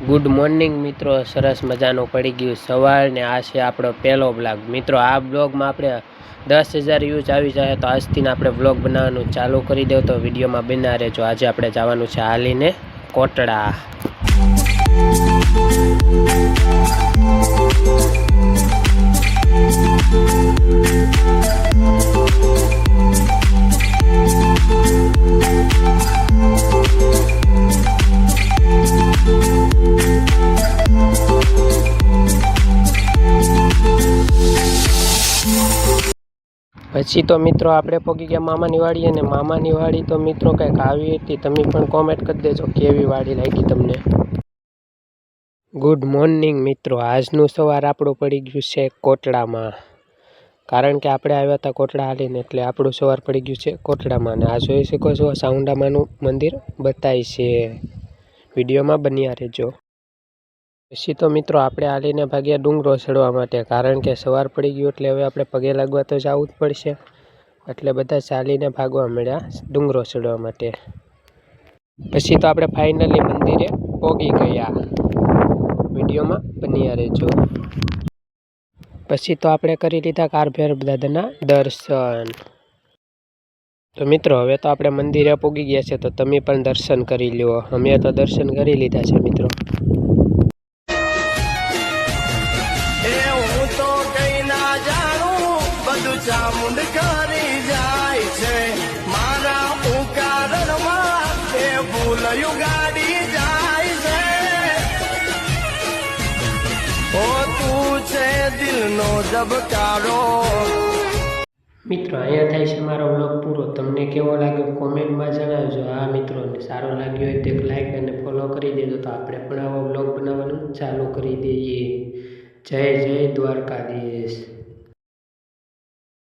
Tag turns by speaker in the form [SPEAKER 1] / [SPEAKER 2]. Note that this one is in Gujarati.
[SPEAKER 1] ગુડ મોર્નિંગ મિત્રો, સરસ મજાનું પડી ગયું સવાર ને આ છે આપણો પહેલો બ્લોગ। મિત્રો આ બ્લોગમાં આપણે 10,000 વ્યૂઝ આવી જાય તો આજથી આપણે બ્લોગ બનાવવાનું ચાલુ કરી દો, તો વિડીયોમાં બના રહેજો। આજે આપણે જવાનું છે હાલીને કોટડા। પછી તો મિત્રો આપણે પહોંચી ગયા મામાની વાડી, અને મામાની વાડી તો મિત્રો કંઈક આવી હતી। તમે પણ કોમેન્ટ કરી દેજો કેવી વાડી લાગી તમને। ગુડ મોર્નિંગ મિત્રો, આજનું સવાર આપણું પડી ગયું છે કોટડામાં, કારણ કે આપણે આવ્યા હતા કોટડા હાલીને, એટલે આપણું સવાર પડી ગયું છે કોટડામાં। અને આ જોઈ શકો છો સાઉન્ડામાનું મંદિર બતાય છે, વિડીયોમાં બન્યા રહેજો। પછી તો મિત્રો આપણે હાલીને ભાગ્યા ડુંગરો ચડવા માટે, કારણ કે સવાર પડી ગયું એટલે હવે આપણે પગે લાગવા તો જવું જ પડશે, એટલે બધા ચાલીને ભાગવા મળ્યા ડુંગરો ચડવા માટે। પછી તો આપણે ફાઇનલી મંદિરે પહોંચી ગયા, વિડીયોમાં બન્યા રહેજો। પછી તો આપણે કરી લીધા કારભેર દાદાના દર્શન। તો મિત્રો હવે તો આપણે મંદિરે પહોંચી ગયા છે, તો તમે પણ દર્શન કરી લો। અમે તો દર્શન કરી લીધા છે મિત્રો।
[SPEAKER 2] ચામુંડ કરી જાય છે મારા ઉકારણમાં, તે ભૂલયું ગાડી જાય છે। ઓ તું છે દિલનો ધબકારો।
[SPEAKER 1] મિત્રો અહીંયા થાય છે મારો વ્લોગ પૂરો। તમને કેવો લાગ્યો કોમેન્ટમાં જણાવજો। આ મિત્રોને સારો લાગ્યો હોય તો એક લાઈક અને ફોલો કરી દેજો, તો આપણે પણ આવો વ્લોગ બનાવવાનું ચાલુ કરી દઈએ। જય જય દ્વારકાધીશ।